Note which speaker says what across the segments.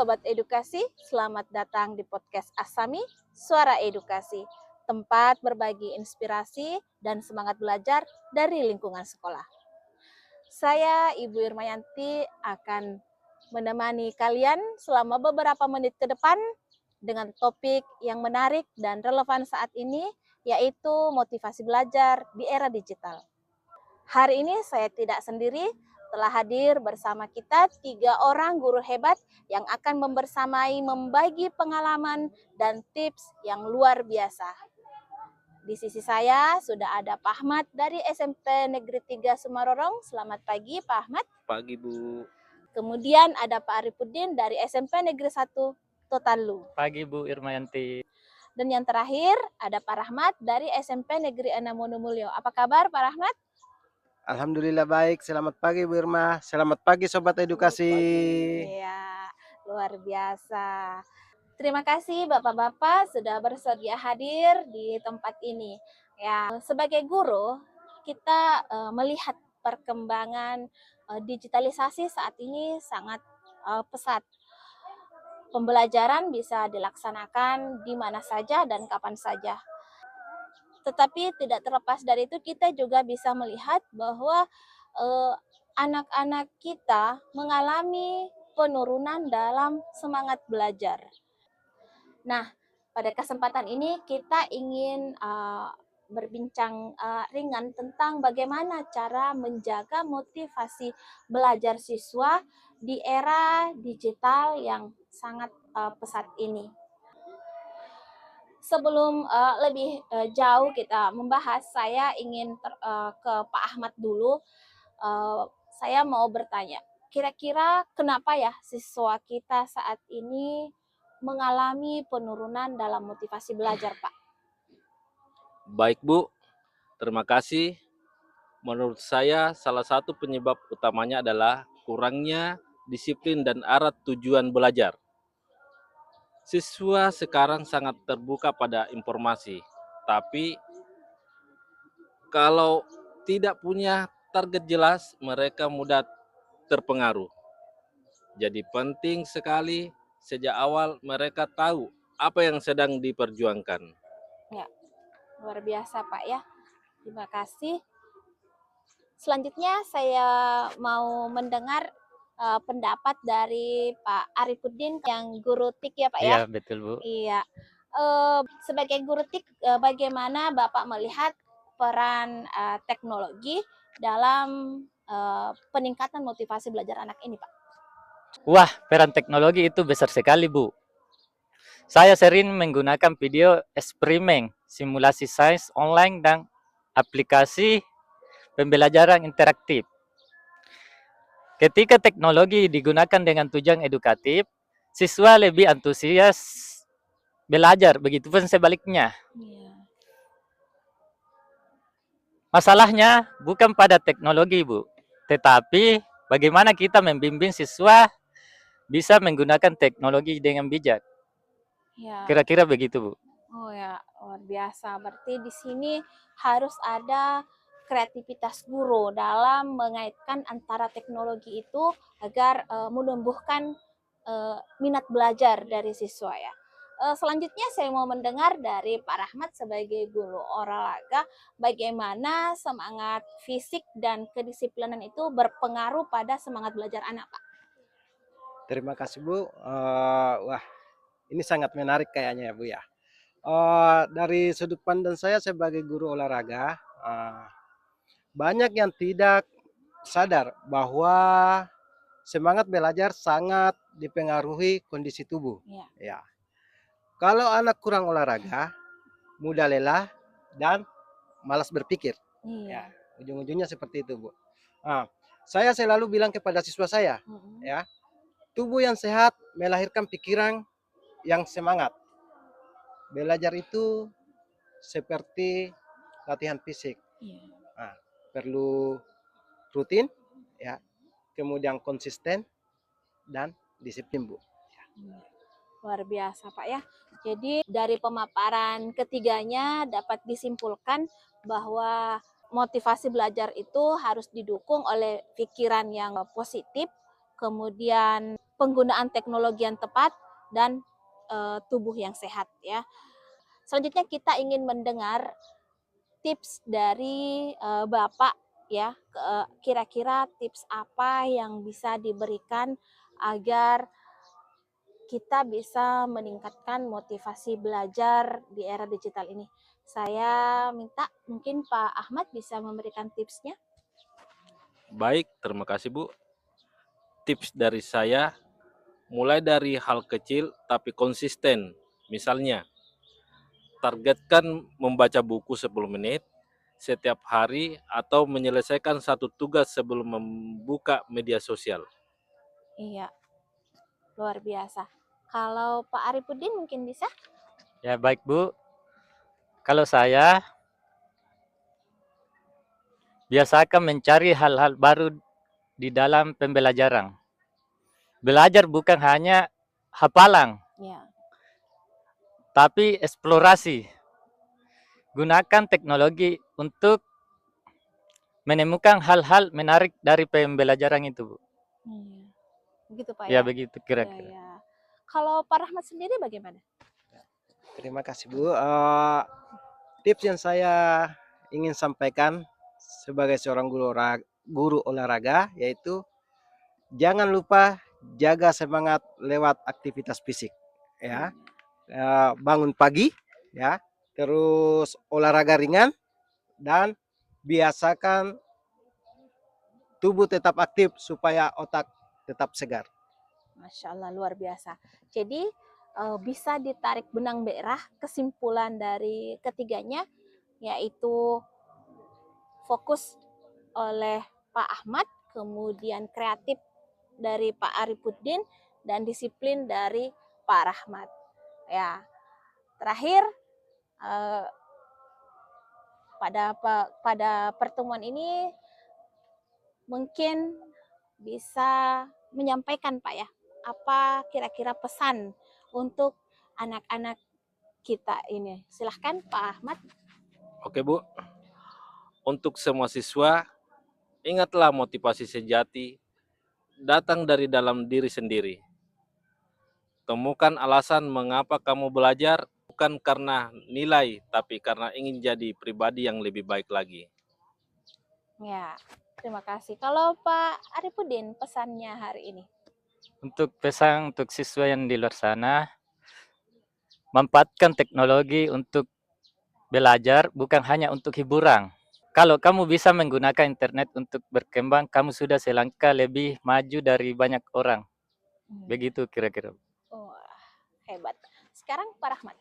Speaker 1: Sobat Edukasi, selamat datang di podcast Asami, Suara Edukasi, tempat berbagi inspirasi dan semangat belajar dari lingkungan sekolah. Saya, Ibu Irmayanti, akan menemani kalian selama beberapa menit ke depan dengan topik yang menarik dan relevan saat ini, yaitu motivasi belajar di era digital. Hari ini saya tidak sendiri, telah hadir bersama kita 3 orang guru hebat yang akan membagi pengalaman dan tips yang luar biasa. Di sisi saya sudah ada Pak Ahmad dari SMP Negeri 3 Sumarorong. Selamat pagi Pak Ahmad.
Speaker 2: Pagi Bu.
Speaker 1: Kemudian ada Pak Arifuddin dari SMP Negeri 1 Totalu.
Speaker 2: Pagi Bu Irmayanti.
Speaker 1: Dan yang terakhir ada Pak Rahmat dari SMP Negeri 6 Wonomulyo. Apa kabar Pak Rahmat?
Speaker 3: Alhamdulillah baik. Selamat pagi Bu Irma. Selamat pagi Sobat Edukasi.
Speaker 1: Iya, luar biasa. Terima kasih Bapak-bapak sudah bersedia hadir di tempat ini. Ya, sebagai guru kita melihat perkembangan digitalisasi saat ini sangat pesat. Pembelajaran bisa dilaksanakan di mana saja dan kapan saja. Tetapi tidak terlepas dari itu, kita juga bisa melihat bahwa anak-anak kita mengalami penurunan dalam semangat belajar. Nah, pada kesempatan ini kita ingin berbincang ringan tentang bagaimana cara menjaga motivasi belajar siswa di era digital yang sangat pesat ini. Sebelum lebih jauh kita membahas, saya ingin ke Pak Ahmad dulu. Saya mau bertanya, kira-kira kenapa ya siswa kita saat ini mengalami penurunan dalam motivasi belajar, Pak?
Speaker 2: Baik Bu, terima kasih. Menurut saya salah satu penyebab utamanya adalah kurangnya disiplin dan arah tujuan belajar. Siswa sekarang sangat terbuka pada informasi, tapi kalau tidak punya target jelas, mereka mudah terpengaruh. Jadi penting sekali sejak awal mereka tahu apa yang sedang diperjuangkan.
Speaker 1: Ya, luar biasa Pak ya. Terima kasih. Selanjutnya saya mau mendengar pendapat dari Pak Arifuddin yang guru TIK ya Pak ya?
Speaker 2: Iya, betul Bu.
Speaker 1: Iya. Sebagai guru TIK, bagaimana Bapak melihat peran teknologi dalam peningkatan motivasi belajar anak ini Pak?
Speaker 4: Wah, peran teknologi itu besar sekali, Bu. Saya sering menggunakan video eksperimen, simulasi sains online, dan aplikasi pembelajaran interaktif. Ketika teknologi digunakan dengan tujuan edukatif, siswa lebih antusias belajar, begitupun sebaliknya. Masalahnya bukan pada teknologi, Bu, tetapi bagaimana kita membimbing siswa bisa menggunakan teknologi dengan bijak.
Speaker 1: Ya.
Speaker 4: Kira-kira begitu, Bu.
Speaker 1: Oh ya, luar biasa. Berarti di sini harus ada kreativitas guru dalam mengaitkan antara teknologi itu agar menumbuhkan minat belajar dari siswa ya. Selanjutnya saya mau mendengar dari Pak Rahmat sebagai guru olahraga, bagaimana semangat fisik dan kedisiplinan itu berpengaruh pada semangat belajar anak, Pak.
Speaker 3: Terima kasih Bu. Wah, ini sangat menarik kayaknya ya Bu ya. Dari sudut pandang saya sebagai guru olahraga, banyak yang tidak sadar bahwa semangat belajar sangat dipengaruhi kondisi tubuh. Ya. Kalau anak kurang olahraga, mudah lelah dan malas berpikir. Ya, ujung-ujungnya seperti itu, Bu. Saya selalu bilang kepada siswa saya, ya, tubuh yang sehat melahirkan pikiran yang semangat. Belajar itu seperti latihan fisik. Perlu rutin, ya, kemudian konsisten dan disiplin, Bu.
Speaker 1: Luar biasa Pak ya. Jadi dari pemaparan ketiganya dapat disimpulkan bahwa motivasi belajar itu harus didukung oleh pikiran yang positif, kemudian penggunaan teknologi yang tepat, dan tubuh yang sehat ya. Selanjutnya kita ingin mendengar tips dari Bapak ya, kira-kira tips apa yang bisa diberikan agar kita bisa meningkatkan motivasi belajar di era digital ini. Saya minta mungkin Pak Ahmad bisa memberikan tipsnya.
Speaker 2: Baik, terima kasih Bu. Tips dari saya, mulai dari hal kecil tapi konsisten. Misalnya, targetkan membaca buku 10 menit setiap hari atau menyelesaikan satu tugas sebelum membuka media sosial.
Speaker 1: Iya, luar biasa. Kalau Pak Arifudin mungkin bisa?
Speaker 4: Ya baik Bu, kalau saya biasakan mencari hal-hal baru di dalam pembelajaran. Belajar bukan hanya hafalan,
Speaker 1: Ya.
Speaker 4: tapi eksplorasi. Gunakan teknologi untuk menemukan hal-hal menarik dari pembelajaran itu, Bu.
Speaker 1: Iya. Begitu Pak
Speaker 4: Ya
Speaker 1: ya?
Speaker 4: begitu
Speaker 1: Ya,
Speaker 4: kira-kira.
Speaker 1: ya. Kalau Pak Rahmat sendiri bagaimana?
Speaker 3: Terima kasih Bu. Tips yang saya ingin sampaikan sebagai seorang guru olahraga yaitu jangan lupa jaga semangat lewat aktivitas fisik ya. Bangun pagi ya, terus olahraga ringan dan biasakan tubuh tetap aktif supaya otak tetap segar.
Speaker 1: Masya Allah, luar biasa. Jadi bisa ditarik benang merah kesimpulan dari ketiganya, yaitu fokus oleh Pak Ahmad, kemudian kreatif dari Pak Arifuddin, dan disiplin dari Pak Rahmat. Ya, terakhir eh, pada pertemuan ini mungkin bisa menyampaikan Pak ya, apa kira-kira pesan untuk anak-anak kita ini. Silahkan Pak Ahmad.
Speaker 2: Oke Bu, untuk semua siswa, ingatlah motivasi sejati datang dari dalam diri sendiri. Temukan alasan mengapa kamu belajar, bukan karena nilai, tapi karena ingin jadi pribadi yang lebih baik lagi.
Speaker 1: Ya, terima kasih. Kalau Pak Arifudin pesannya hari ini.
Speaker 4: Untuk pesan untuk siswa yang di luar sana, manfaatkan teknologi untuk belajar bukan hanya untuk hiburan. Kalau kamu bisa menggunakan internet untuk berkembang, kamu sudah selangkah lebih maju dari banyak orang. Begitu kira-kira.
Speaker 1: Wah, hebat. Sekarang Pak Rahmat.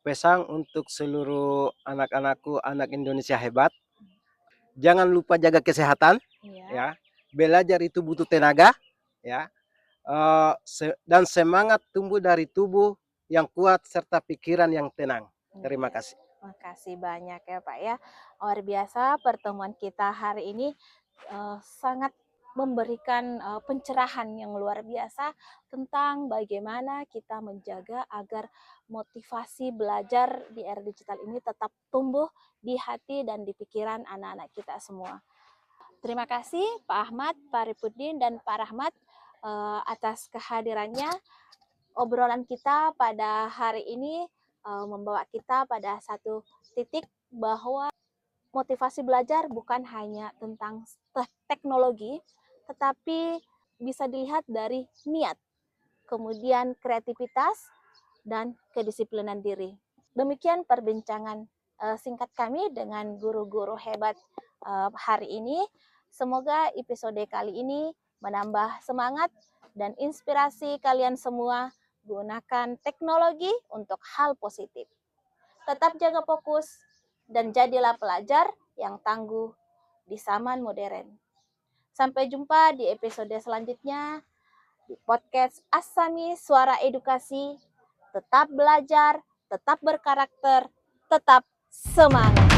Speaker 3: Pesan untuk seluruh anak-anakku, anak Indonesia hebat. Jangan lupa jaga kesehatan, ya. Belajar itu butuh tenaga, ya. Dan semangat tumbuh dari tubuh yang kuat serta pikiran yang tenang. Terima kasih.
Speaker 1: Terima kasih banyak ya Pak ya. Luar biasa pertemuan kita hari ini sangat memberikan pencerahan yang luar biasa tentang bagaimana kita menjaga agar motivasi belajar di era digital ini tetap tumbuh di hati dan di pikiran anak-anak kita semua. Terima kasih Pak Ahmad, Pak Arifudin, dan Pak Rahmat atas kehadirannya. Obrolan kita pada hari ini membawa kita pada satu titik bahwa motivasi belajar bukan hanya tentang teknologi, tetapi bisa dilihat dari niat, kemudian kreativitas, dan kedisiplinan diri. Demikian perbincangan singkat kami dengan guru-guru hebat hari ini. Semoga episode kali ini menambah semangat dan inspirasi kalian semua gunakan teknologi untuk hal positif. Tetap jaga fokus dan jadilah pelajar yang tangguh di zaman modern. Sampai jumpa di episode selanjutnya di podcast Asami Suara Edukasi. Tetap belajar, tetap berkarakter, tetap semangat.